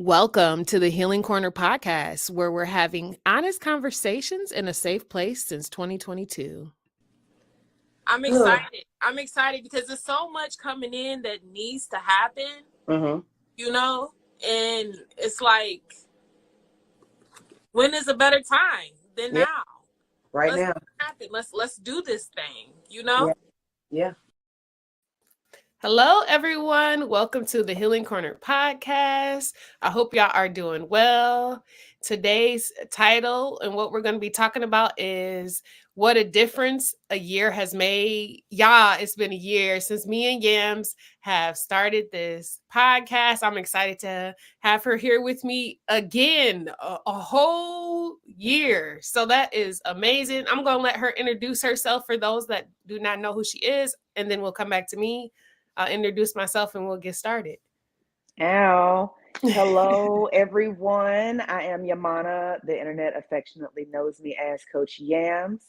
Welcome to the Healing Corner podcast, where we're having honest conversations in a safe place since 2022. I'm excited. I'm excited because there's so much coming in that needs to happen, Mm-hmm. and it's like, when is a better time than Yeah, now? right Let's now. make it happen. Let's do this thing, Yeah, yeah. Hello, everyone. Welcome to the Healing Corner podcast. I hope y'all are doing well. Today's title and what we're going to be talking about is what a difference a year has made. Y'all, it's been a year since me and Yams have started this podcast. I'm excited to have her here with me again, a whole year. So that is amazing. I'm going to let her introduce herself for those that do not know who she is, and then we'll come back to me. I'll introduce myself and we'll get started. Ow. Hello, everyone. I am Yamana. The internet affectionately knows me as Coach Yams,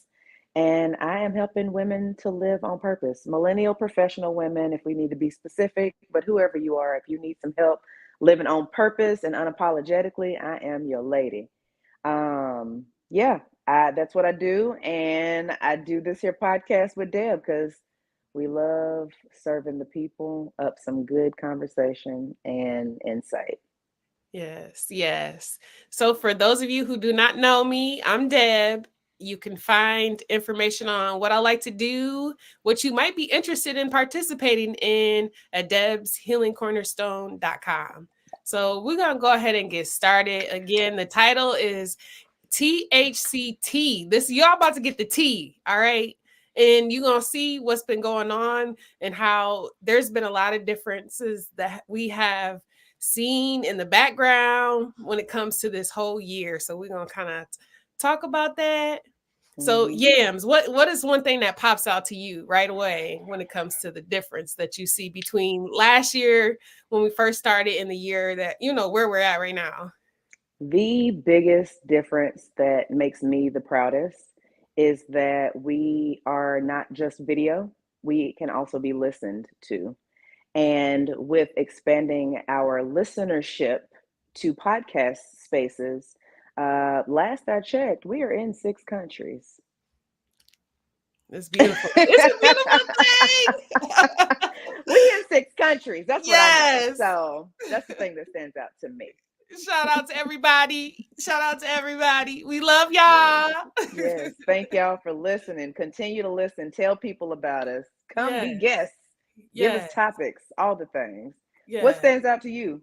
and I am helping women to live on purpose. Millennial professional women, if we need to be specific, but whoever you are, if you need some help living on purpose and unapologetically, I am your lady. Yeah, that's what I do, and I do this here podcast with Deb because we love serving the people up some good conversation and insight. Yes, yes. So for those of you who do not know me, I'm Deb. You can find information on what I like to do, what you might be interested in participating in at debshealingcornerstone.com. So we're going to go ahead and get started. Again, the title is THC-T. This, y'all about to get the T, all right? And you're going to see what's been going on and how there's been a lot of differences that we have seen in the background when it comes to this whole year. So we're going to kind of talk about that. So Yams, what is one thing that pops out to you right away when it comes to the difference that you see between last year when we first started in the year that, where we're at right now? The biggest difference that makes me the proudest is that we are not just video, we can also be listened to. And with expanding our listenership to podcast spaces, last I checked, we are in 6 countries. It's beautiful. It's a beautiful thing. We in 6 countries. That's what I know. Yes. So that's the thing that stands out to me. Shout out to everybody. Shout out to everybody. We love y'all. Yes. Thank y'all for listening. Continue to listen. Tell people about us. Come be guests. Give us topics, all the things. What stands out to you?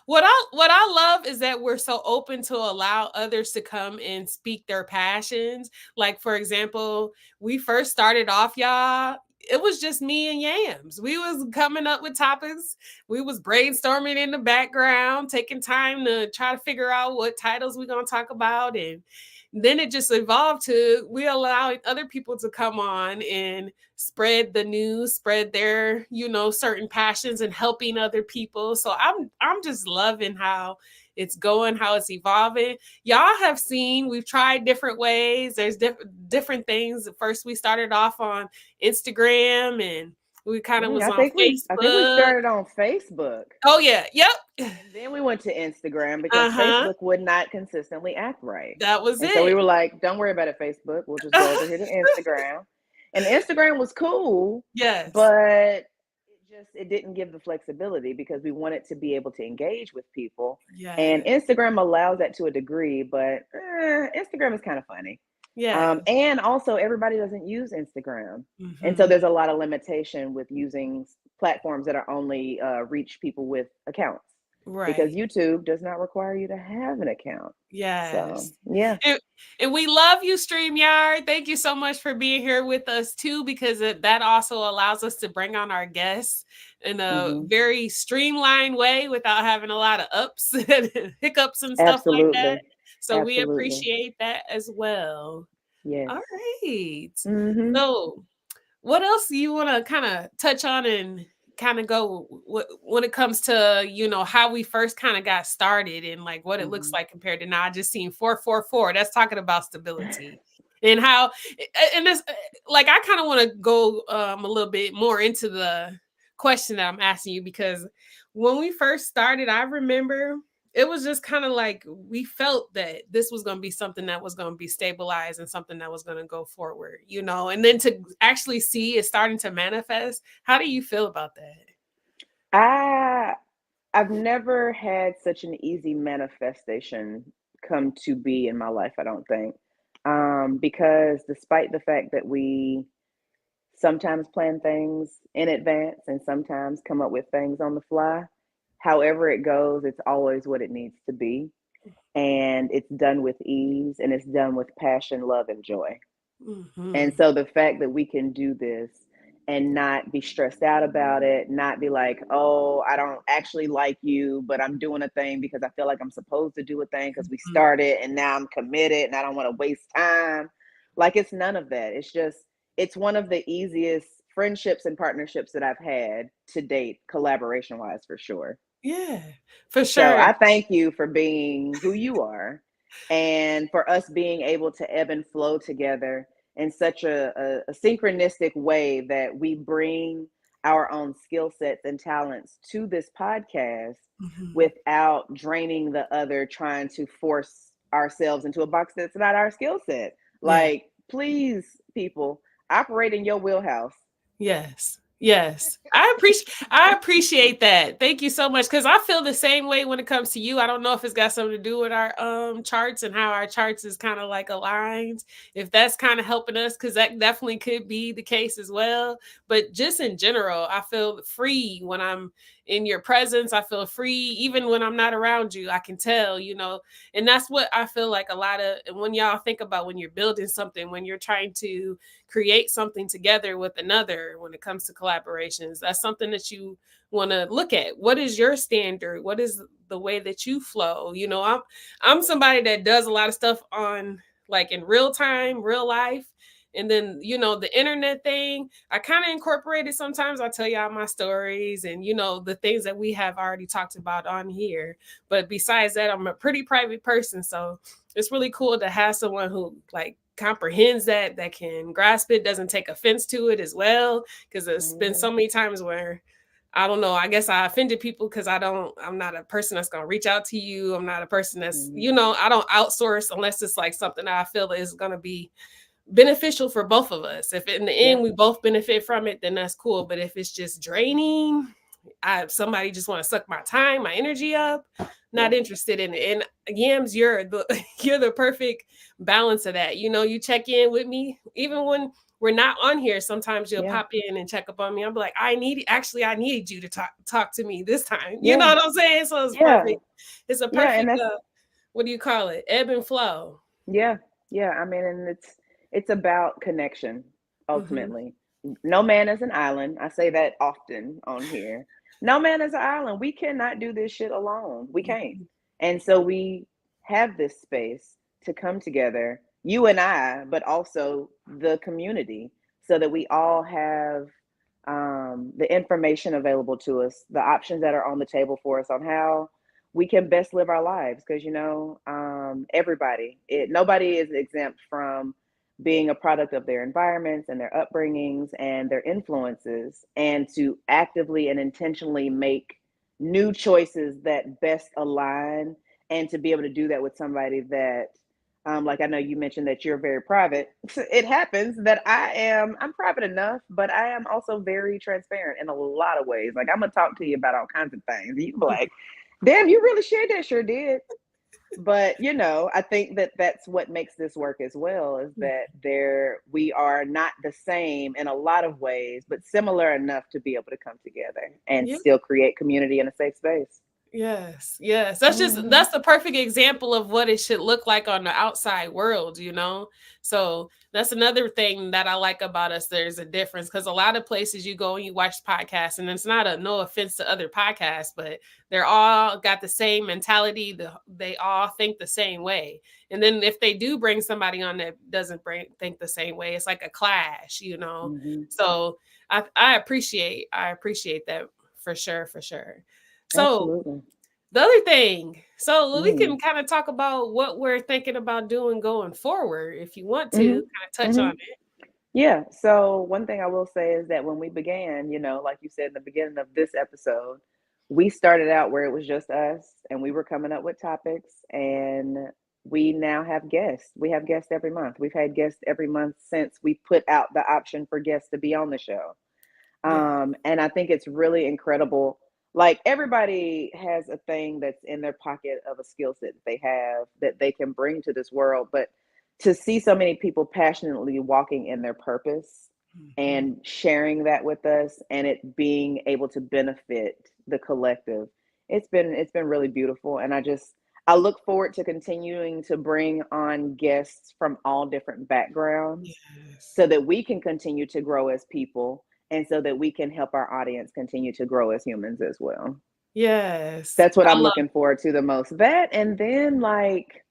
What I love is that we're so open to allow others to come and speak their passions. Like, for example, we first started off, y'all, it was just me and Yams. We was coming up with topics. We was brainstorming in the background, taking time to try to figure out what titles we're going to talk about. And then it just evolved to we allowing other people to come on and spread the news, spread their, certain passions and helping other people. So I'm just loving how it's going, how it's evolving. Y'all have seen, we've tried different ways. There's different things. First, we started off on Instagram and we kind of was on Facebook. I think we started on Facebook. Oh, yeah. Yep. And then we went to Instagram because Facebook would not consistently act right. That was it. So we were like, don't worry about it, Facebook. We'll just go over here to Instagram. And Instagram was cool. Yes. But it didn't give the flexibility because we wanted to be able to engage with people. Yeah. And Instagram allows that to a degree, but Instagram is kind of funny. Yeah. And also everybody doesn't use Instagram. And so there's a lot of limitation with using platforms that are only reach people with accounts. Right. Because YouTube does not require you to have an account. Yes. So, yeah. And we love you, StreamYard. Thank you so much for being here with us too, because that also allows us to bring on our guests in a very streamlined way without having a lot of ups and hiccups and stuff like that. So we appreciate that as well. Yes. All right. So what else do you want to kind of touch on and kind of go when it comes to, how we first kind of got started and like what it looks like compared to now? I just seen 444. That's talking about stability and how, and this, like, I kind of want to go a little bit more into the question that I'm asking you, because when we first started, I remember it was just kind of like we felt that this was going to be something that was going to be stabilized and something that was going to go forward, and then to actually see it starting to manifest. How do you feel about I I've never had such an easy manifestation come to be in my life, I don't think. Because despite the fact that we sometimes plan things in advance and sometimes come up with things on the fly, however it goes, it's always what it needs to be. And it's done with ease and it's done with passion, love, and joy. And that? so the fact that we can do this and not be stressed out about it, not be like, oh, I don't actually like you, but I'm doing a thing because I feel like I'm supposed to do a thing because we started and now I'm committed and I don't want to waste time. Like, it's none of that. It's just, it's one of the easiest friendships and partnerships that I've had to date, collaboration wise, for sure. Yeah, for So sure. I thank you for being who you are and for us being able to ebb and flow together in such a synchronistic way that we bring our own skill sets and talents to this podcast Mhm. without draining the other, trying to force ourselves into a box that's not our skill set. Yeah. Like, please, people, operate in your wheelhouse. Yes. Yes. I appreciate that. Thank you so much. Cause I feel the same way when it comes to you. I don't know if it's got something to do with our charts and how our charts is kind of like aligned. If that's kind of helping us, because that definitely could be the case as well. But just in general, I feel free when I'm in your presence. I feel free even when I'm not around you. I can tell, and that's what I feel like a lot of when y'all think about when you're building something, when you're trying to create something together with another when it comes to collaborations. That's something that you want to look at. What is your standard? What is the way that you flow? I'm somebody that does a lot of stuff on like in real time, real life. And then, the internet thing, I kind of incorporated sometimes. I tell y'all my stories and, the things that we have already talked about on here. But besides that, I'm a pretty private person. So it's really cool to have someone who like comprehends that can grasp it, doesn't take offense to it as well. Because there's been so many times where I don't know, I guess I offended people because I'm not a person that's gonna reach out to you. I'm not a person that's, I don't outsource unless it's like something that I feel is gonna be beneficial for both of us. If in the Yeah, end we both benefit from it, then that's cool. But if it's just draining, somebody just want to suck my time, my energy up, not yeah, interested in it. And Yams, you're the you're the perfect balance of that. You check in with me even when we're not on here. Sometimes you'll yeah, pop in and check up on me. I'm like, I needed you to talk to me this time. You know yeah, what I'm saying? So it's yeah, perfect. It's a yeah. And perfect that's, what do you call it? Ebb and flow. yeah, yeah. I mean, and it's about connection Hmm. ultimately. No man is an island. I say that often on here. No man is an island. We cannot do this shit alone. We can't. And so we have this space to come together, you and I, but also the community, so that we all have the information available to us, the options that are on the table for us on how we can best live our lives. Because everybody, nobody is exempt from being a product of their environments and their upbringings and their influences, and to actively and intentionally make new choices that best align, and to be able to do that with somebody that like, I know you mentioned that you're very private. It happens that I'm private enough, but I am also very transparent in a lot of ways. Like, I'm gonna talk to you about all kinds of things. You be like, damn, you really shared that? Sure did. But I think that that's what makes this work as well, is that we are not the same in a lot of ways, but similar enough to be able to come together and Yeah. still create community in a safe space. Yes, yes. That's the perfect example of what it should look like on the outside world. So that's another thing that I like about us. There's a difference because a lot of places you go and you watch podcasts, and it's not a no offense to other podcasts, but they're all got the same mentality. They all think the same way. And then if they do bring somebody on that doesn't think the same way, it's like a clash. Hmm. So I appreciate that for sure, for sure. So Absolutely. the other thing, so we Mm. can kind of talk about what we're thinking about doing going forward if you want to Hmm. kind of touch Hmm. on it. Yeah. So one thing I will say is that when we began, like you said in the beginning of this episode, we started out where it was just us and we were coming up with topics, and we now have guests. We have guests every month. We've had guests every month since we put out the option for guests to be on the show. Yeah. And I think it's really incredible. Like, everybody has a thing that's in their pocket of a skill set that they have that they can bring to this world. But to see so many people passionately walking in their purpose and sharing that with us, and it being able to benefit the collective, it's been really beautiful. And I look forward to continuing to bring on guests from all different backgrounds Yes. so that we can continue to grow as people, and so that we can help our audience continue to grow as humans as well. Yes. That's what I I'm love looking forward to the most. That, and then, like,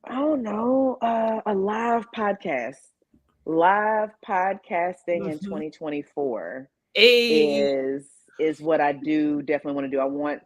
I don't know, a live podcast. Live podcasting in 2024 a is what I do definitely want to do. I want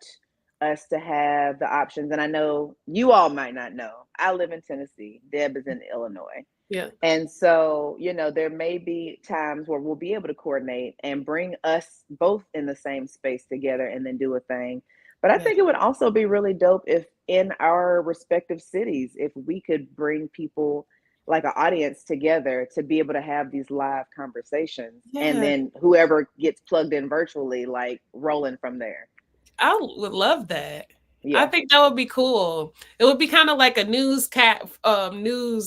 us to have the options. And I know you all might not know, I live in Tennessee. Deb is in Illinois. yeah. And so, there may be times where we'll be able to coordinate and bring us both in the same space together and then do a thing. But I Yeah. think it would also be really dope if in our respective cities, if we could bring people, like an audience, together to be able to have these live conversations. And Yeah. then whoever gets plugged in virtually, like, rolling from there. I would love that. I Yeah. think that would be cool. It would be kind of like a news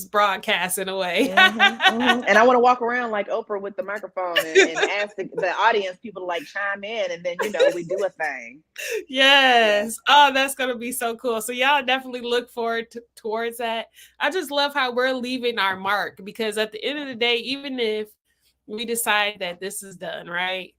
broadcast in a way. And I want to walk around like Oprah with the microphone and ask the audience, people to, like, chime in, and then we do a thing. Yes. Oh, that's gonna be so cool. So y'all definitely look forward towards that. I just love how we're leaving our mark, because at the end of the day, even if we decide that this is done, right?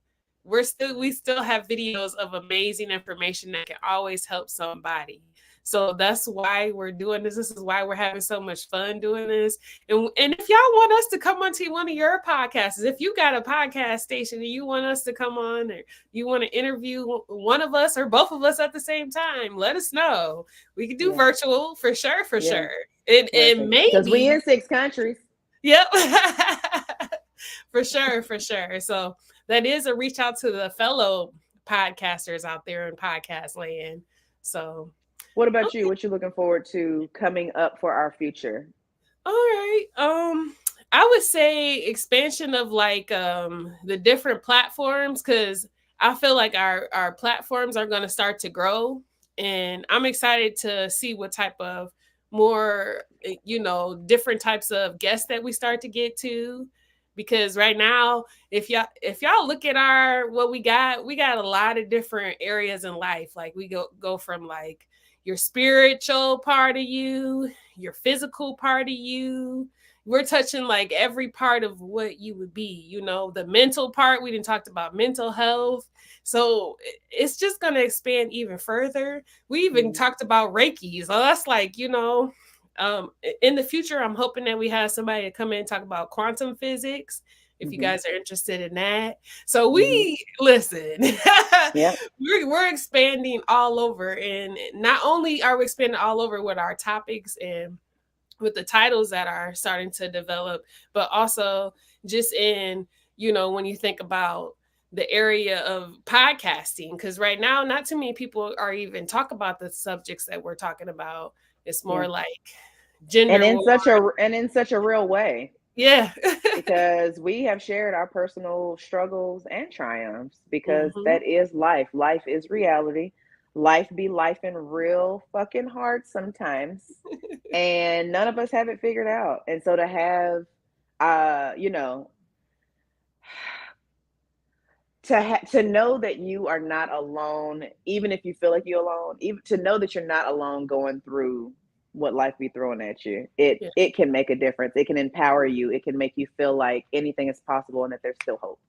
We still have videos of amazing information that can always help somebody. So that's why we're doing this. This is why we're having so much fun doing this. And if y'all want us to come onto one of your podcasts, if you got a podcast station and you want us to come on, or you want to interview one of us or both of us at the same time, let us know. We can do virtual for sure, sure. It may because we be in 6 countries. Yep. For sure. So that is a reach out to the fellow podcasters out there in podcast land. So what about you? What you looking forward to coming up for our future? All right. I would say expansion of, like, the different platforms, because I feel like our platforms are going to start to grow, and I'm excited to see what type of more different types of guests that we start to get to. Because right now, if y'all look at what we got a lot of different areas in life. Like, we go from, like, your spiritual part of you, your physical part of you. We're touching, like, every part of what you would be, the mental part. We didn't talk about mental health. So it's just going to expand even further. We even talked about Reiki. So that's like, in the future, I'm hoping that we have somebody to come in and talk about quantum physics, if you guys are interested in that. So we listen. We're expanding all over, and not only are we expanding all over with our topics and with the titles that are starting to develop, but also just in, when you think about the area of podcasting, because right now not too many people are even talk about the subjects that we're talking about. It's more like gender and in war. such a real way. Yeah. Because we have shared our personal struggles and triumphs, because that is life. Life is reality. Life be life in real fucking hard sometimes. And none of us have it figured out. And so to have, to know that you are not alone, even if you feel like you're alone, even to know that you're not alone going through what life be throwing at you, it can make a difference. It can empower you. It can make you feel like anything is possible and that there's still hope.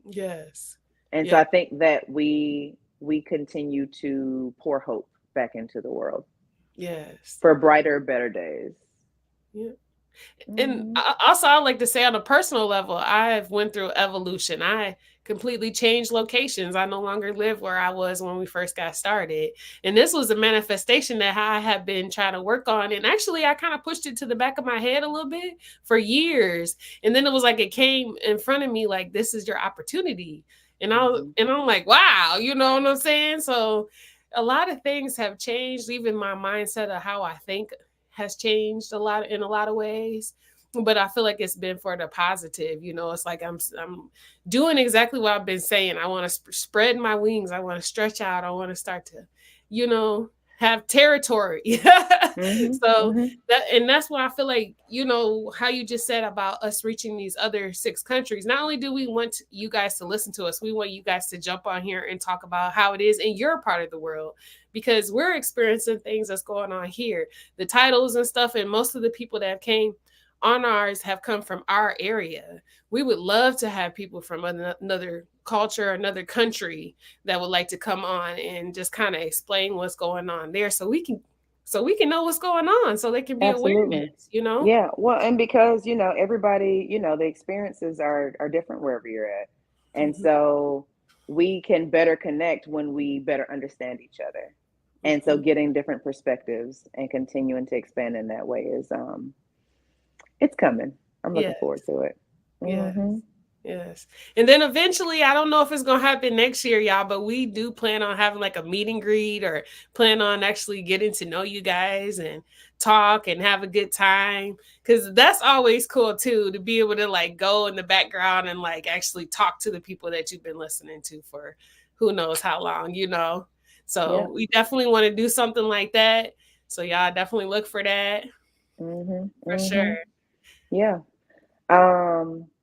Yes. And so I think that we continue to pour hope back into the world. Yes. For brighter, better days. Yeah. And also, I like to say, on a personal level, I've went through evolution. I completely changed locations. I no longer live where I was when we first got started. And this was a manifestation that I have been trying to work on. And actually, I kind of pushed it to the back of my head a little bit for years. And then it was like it came in front of me like, this is your opportunity. And Mhm. I'm like, wow, you know what I'm saying? So a lot of things have changed. Even my mindset of how I think has changed a lot in a lot of ways. But I feel like it's been for the positive. You know, it's like I'm doing exactly what I've been saying. I want to spread my wings. I want to stretch out. I want to start to, you know, have territory. Mhm. So Mhm. that's why I feel like, you know, how you just said about us reaching these other 6 countries. Not only do we want you guys to listen to us, we want you guys to jump on here and talk about how it is in your part of the world, because we're experiencing things that's going on here. The titles and stuff, and most of the people that came on ours have come from our area. We would love to have people from another culture, another country that would like to come on and just kind of explain what's going on there, so we can know what's going on, so they can be Absolutely. awareness, you know? Yeah. Well, and because, everybody, the experiences are different wherever you're at. And Mhm, so we can better connect when we better understand each other. And so mhm. getting different perspectives and continuing to expand in that way is it's coming. I'm looking forward Yes, to it. yes, Mhm. yes. And then eventually, I don't know if it's gonna happen next year, y'all, but we do plan on having like a meet and greet, or plan on actually getting to know you guys and talk and have a good time. Cause that's always cool too, to be able to like go in the background and like actually talk to the people that you've been listening to for who knows how long, you know? Yeah. So we definitely want to do something like that. So y'all definitely look for that Mhm. for sure. Mhm. Yeah.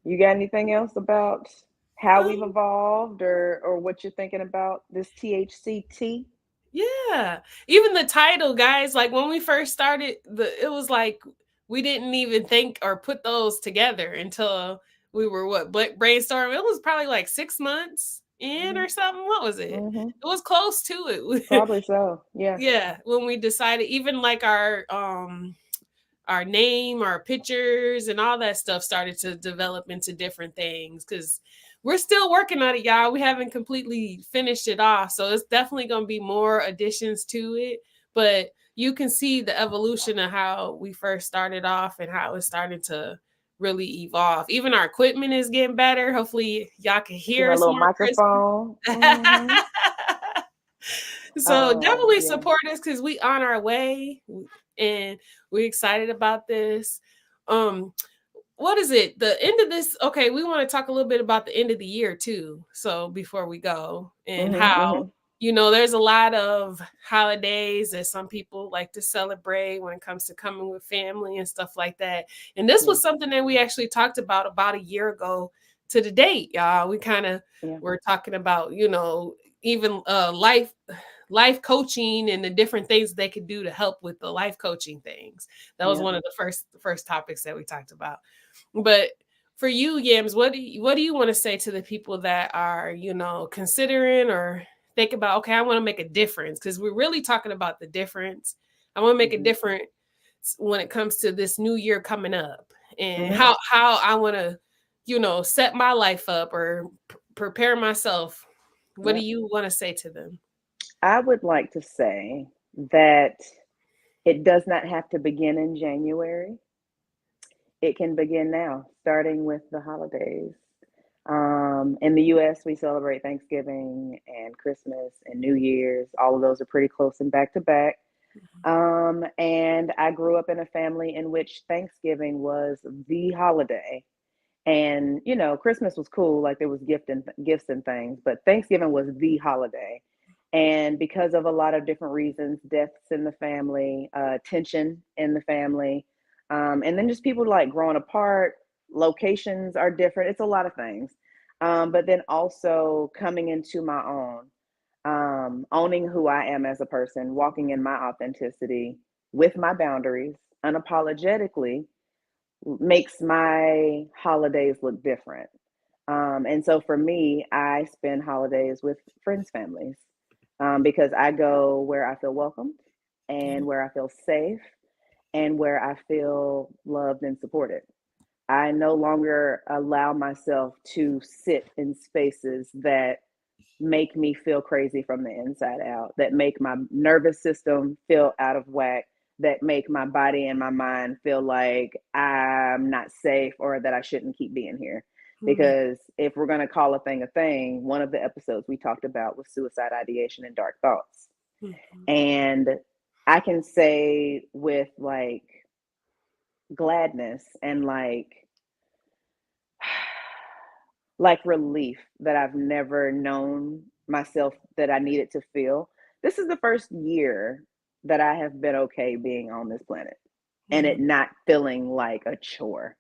You got anything else about how we've Um, evolved or what you're thinking about this THCT? Yeah. Even the title, guys, like when we first started, it was like we didn't even think or put those together until we were brainstorming. It was probably like 6 months in Mhm. or something. What was it? Mhm. It was close to it. Probably so. Yeah. Yeah, when we decided, even like our name, our pictures, and all that stuff started to develop into different things, because we're still working on it, y'all. We haven't completely finished it off. So it's definitely going to be more additions to it. But you can see the evolution of how we first started off and how it's starting to really evolve. Even our equipment is getting better. Hopefully, y'all can See hear my us little more crisp. microphone. Mhm. So definitely Yeah. support us, because we on our way, and we're excited about this. Um, what is it? The end of this. Okay, we want to talk a little bit about the end of the year too. So before we go, and Mhm. how, Mhm. there's a lot of holidays that some people like to celebrate when it comes to coming with family and stuff like that. And this Yeah. was something that we actually talked about a year ago to the date, y'all. We kind of Yeah. were talking about, even life coaching and the different things they could do to help with the life coaching things. That was Yeah. one of the first topics that we talked about. But for you, Yams, what do you want to say to the people that are, considering or think about, okay, I want to make a difference, because we're really talking about the difference. I want to make a Mhm. difference when it comes to this new year coming up, and Mhm. how I want to, set my life up, or prepare myself. What do Yep. you want to say to them? I would like to say that it does not have to begin in January. It can begin now, starting with the holidays. In the US, we celebrate Thanksgiving and Christmas and New Year's. All of those are pretty close and back to back. And I grew up in a family in which Thanksgiving was the holiday. And Christmas was cool, like there was gifts and things, but Thanksgiving was the holiday. And because of a lot of different reasons, deaths in the family, tension in the family, and then just people like growing apart, locations are different. It's a lot of things. But then also coming into my own, owning who I am as a person, walking in my authenticity with my boundaries unapologetically makes my holidays look different. And so for me, I spend holidays with friends' families, because I go where I feel welcomed Yeah. and where I feel safe and where I feel loved and supported. I no longer allow myself to sit in spaces that make me feel crazy from the inside out, that make my nervous system feel out of whack, that make my body and my mind feel like I'm not safe or that I shouldn't keep being here. Because if we're going to call a thing, one of the episodes we talked about was suicide ideation and dark thoughts. And I can say with like gladness and like relief that I've never known myself that I needed to feel. This is the first year that I have been okay being on this planet and it not feeling like a chore.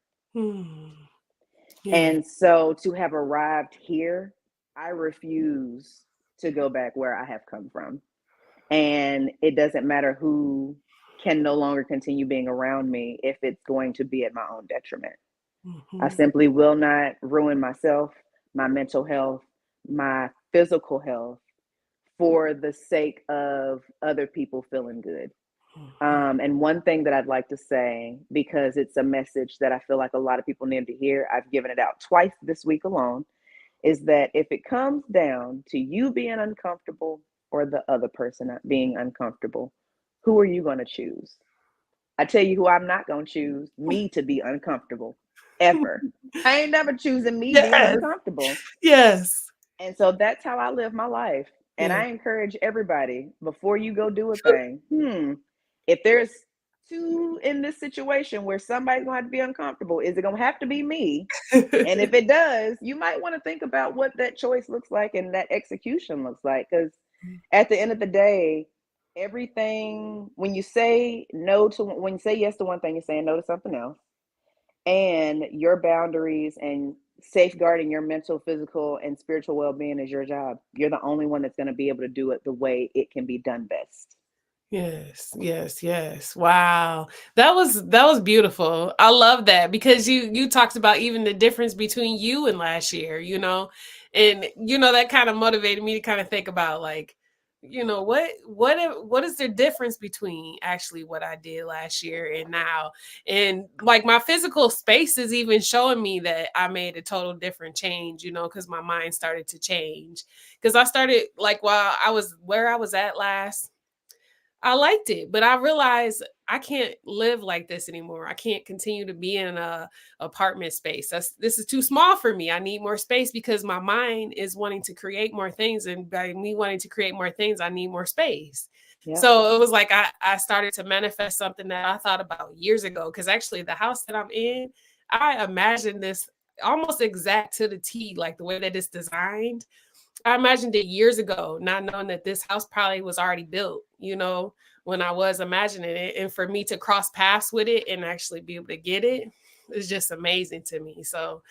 And so to have arrived here, I refuse to go back where I have come from. And it doesn't matter who can no longer continue being around me if it's going to be at my own detriment. I simply will not ruin myself, my mental health, my physical health for the sake of other people feeling good. And one thing that I'd like to say, because it's a message that I feel like a lot of people need to hear, I've given it out twice this week alone, is that if it comes down to you being uncomfortable or the other person being uncomfortable, who are you going to choose? I tell you who I'm not going to choose, me to be uncomfortable, ever. I ain't never choosing me being uncomfortable. Yes. And so that's how I live my life. And I encourage everybody, before you go do a thing, if there's two in this situation where somebody's going to have to be uncomfortable, is it going to have to be me? And if it does, you might want to think about what that choice looks like and that execution looks like. Because at the end of the day, everything, when you say when you say yes to one thing, you're saying no to something else. And your boundaries and safeguarding your mental, physical, and spiritual well-being is your job. You're the only one that's going to be able to do it the way it can be done best. Yes. Wow. That was beautiful. I love that because you talked about even the difference between you and last year, and that kind of motivated me to kind of think about like, what is the difference between actually what I did last year and now? And like my physical space is even showing me that I made a total different change, because my mind started to change. Because I started like while I was where I was at last, I liked it, but I realized I can't live like this anymore. I can't continue to be in a apartment space. This is too small for me. I need more space because my mind is wanting to create more things, and by me wanting to create more things, I need more space. Yep. So it was like I started to manifest something that I thought about years ago. Because actually, the house that I'm in, I imagined this almost exact to the T, like the way that it's designed. I imagined it years ago, not knowing that this house probably was already built, when I was imagining it. And for me to cross paths with it and actually be able to get it is just amazing to me. So,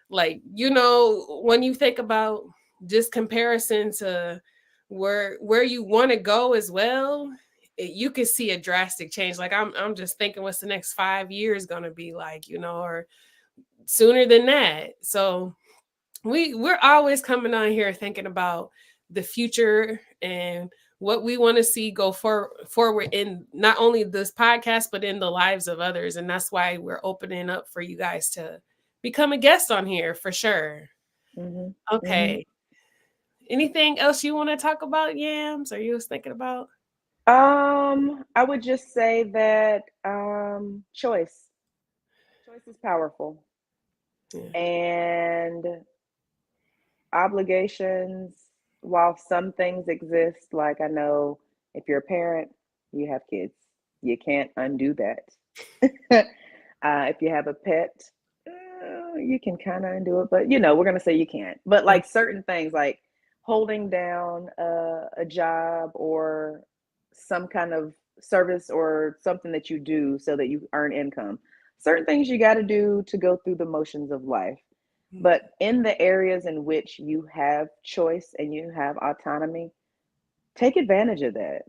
like, when you think about just comparison to where you want to go as well, you can see a drastic change. Like I'm just thinking what's the next 5 years going to be like, or sooner than that. So we're always coming on here thinking about the future and what we want to see go forward in not only this podcast, but in the lives of others. And that's why we're opening up for you guys to become a guest on here for sure. Okay. Anything else you want to talk about, Yams? Or you was thinking about? I would just say that choice is powerful. And obligations, while some things exist, like I know if you're a parent, you have kids, you can't undo that. If you have a pet, you can kind of undo it, but we're going to say you can't. But like certain things, like holding down a job or some kind of service or something that you do so that you earn income, certain things you got to do to go through the motions of life. But in the areas in which you have choice and you have autonomy, take advantage of that.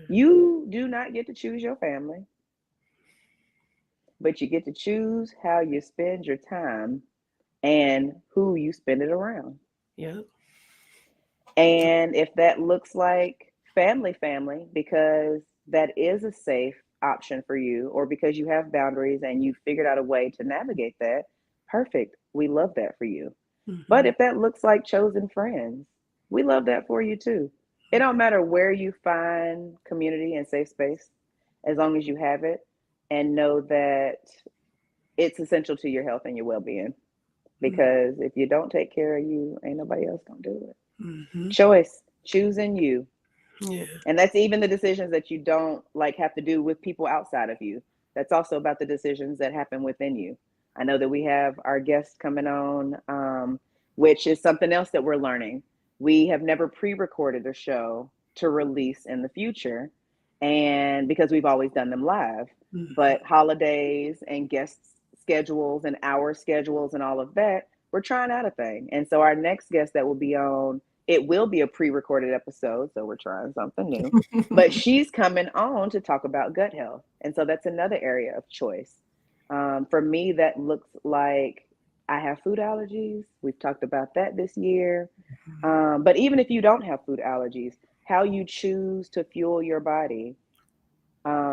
You do not get to choose your family, but you get to choose how you spend your time and who you spend it around. And if that looks like family, because that is a safe option for you, or because you have boundaries and you figured out a way to navigate that, perfect. We love that for you. But if that looks like chosen friends, we love that for you too. It don't matter where you find community and safe space, as long as you have it and know that it's essential to your health and your well-being. because if you don't take care of you, ain't nobody else gonna do it. Mm-hmm. Choice, choosing you. Yeah. And that's even the decisions that you don't like have to do with people outside of you. That's also about the decisions that happen within you. I know that we have our guests coming on, which is something else that we're learning. We have never pre-recorded a show to release in the future, and because we've always done them live. Mm-hmm. But holidays and guest schedules and our schedules and all of that, we're trying out a thing. And so our next guest that will be on, it will be a pre-recorded episode, so we're trying something new. But she's coming on to talk about gut health, and so that's another area of choice. For me, that looks like I have food allergies. We've talked about that this year. But even if you don't have food allergies, how you choose to fuel your body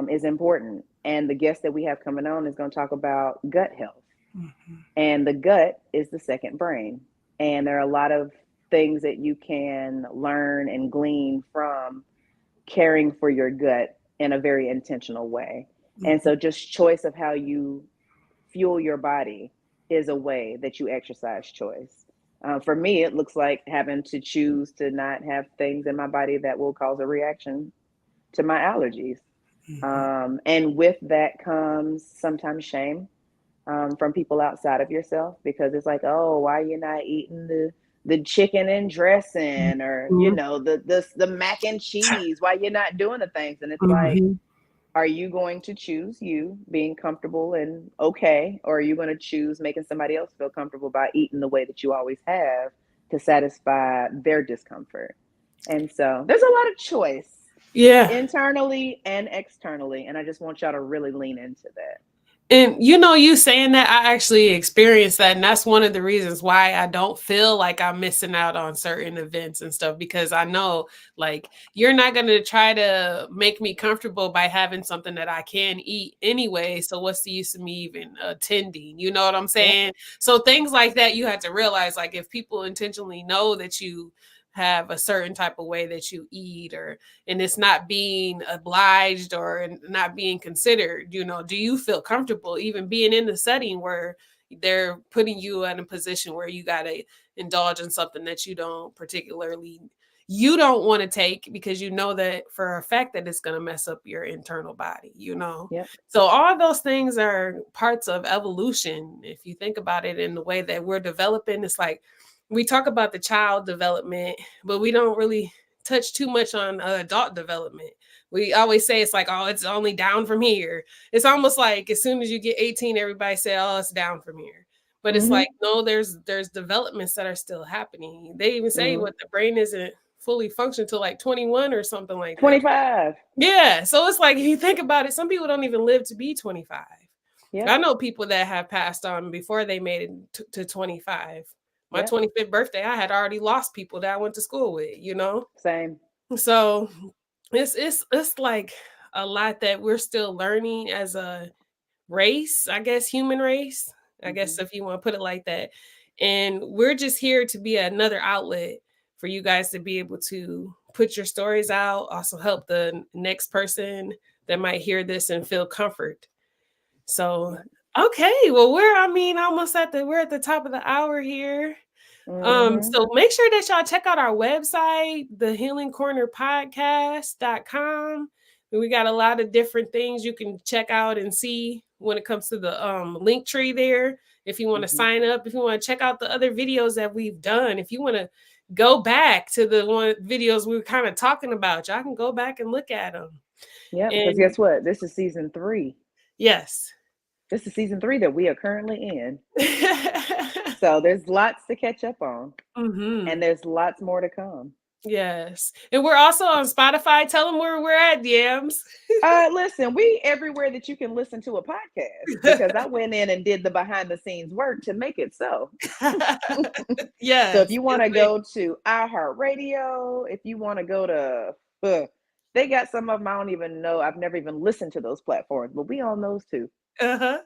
is important. And the guest that we have coming on is going to talk about gut health. Mm-hmm. And the gut is the second brain. And there are a lot of things that you can learn and glean from caring for your gut in a very intentional way. And so, just choice of how you fuel your body is a way that you exercise choice. For me, it looks like having to choose to not have things in my body that will cause a reaction to my allergies. And with that comes sometimes shame from people outside of yourself, because it's like, oh, why are you not eating the chicken and dressing, or the mac and cheese? Why you're not doing the things? And it's like, Mm-hmm. are you going to choose you being comfortable and okay, or are you going to choose making somebody else feel comfortable by eating the way that you always have to satisfy their discomfort? And so there's a lot of choice, Yeah. internally and externally, and I just want y'all to really lean into that. And you saying that, I actually experienced that. And that's one of the reasons why I don't feel like I'm missing out on certain events and stuff, because I know, like, you're not going to try to make me comfortable by having something that I can eat anyway. So what's the use of me even attending? You know what I'm saying? Yep. So things like that, you have to realize, like, if people intentionally know that you have a certain type of way that you eat, or and it's not being obliged or not being considered, do you feel comfortable even being in the setting where they're putting you in a position where you got to indulge in something that you don't want to take, because you know that for a fact that it's going to mess up your internal body. Yep. So all those things are parts of evolution. If you think about it in the way that we're developing, it's like we talk about the child development, but we don't really touch too much on adult development. We always say it's like, oh, it's only down from here. It's almost like as soon as you get 18, everybody say, oh, it's down from here. But it's like, no, there's developments that are still happening. They even say what the brain isn't fully functioned till like 21 or something like that. 25. Yeah. So it's like, if you think about it, some people don't even live to be 25. Yep. I know people that have passed on before they made it to 25. My 25th birthday, I had already lost people that I went to school with, Same. So it's like a lot that we're still learning as a race, I guess, human race, I guess, if you want to put it like that. And we're just here to be another outlet for you guys to be able to put your stories out, also help the next person that might hear this and feel comfort. So, okay, well, almost we're at the top of the hour here. So make sure that y'all check out our website, thehealingcornerpodcast.com. We got a lot of different things you can check out and see when it comes to the link tree there. If you want to sign up, if you want to check out the other videos that we've done, if you want to go back to the one videos we were kind of talking about, y'all can go back and look at them. Yeah, because guess what? This is season 3. Yes. This is season 3 that we are currently in. So there's lots to catch up on. And there's lots more to come. Yes. And we're also on Spotify. Tell them where we're at, Yams. Listen, we everywhere that you can listen to a podcast, because I went in and did the behind the scenes work to make it so. Yes. So if you want to go to iHeartRadio, if you want to go to, they got some of them I don't even know. I've never even listened to those platforms, but we on those too. Okay.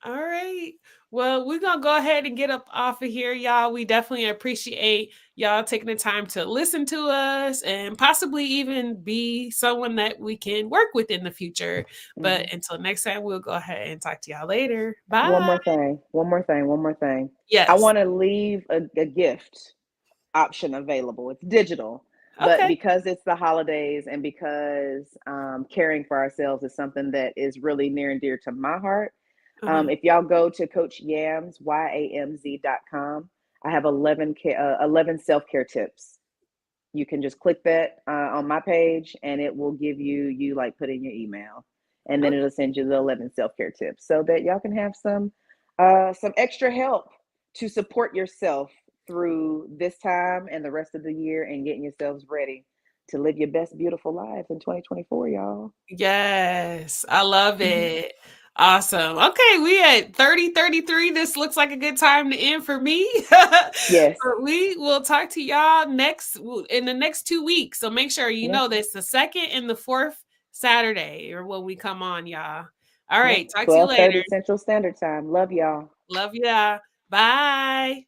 All right. Well, we're going to go ahead and get up off of here, y'all. We definitely appreciate y'all taking the time to listen to us and possibly even be someone that we can work with in the future. But until next time, we'll go ahead and talk to y'all later. One Bye. more thing. One more thing. One more thing. I Yes. want to leave a gift option available. It's digital, but Okay. because it's the holidays and because caring for ourselves is something that is really near and dear to my heart. Uh-huh. If y'all go to Coach Yams, YAMZ.com, I have 11 self care tips. You can just click that on my page and it will give you like put in your email and then Okay. it'll send you the 11 self-care tips so that y'all can have some extra help to support yourself through this time and the rest of the year and getting yourselves ready to live your best beautiful life in 2024, y'all. Yes, I love it. Awesome. Okay, we at 30:33. This looks like a good time to end for me. Yes. But we will talk to y'all in the next 2 weeks. So make sure you Yep. know this the second and the fourth Saturday or when we come on, y'all. All Yep. right, talk to you later. 12:30 Central Standard Time. Love y'all. Love ya. Bye.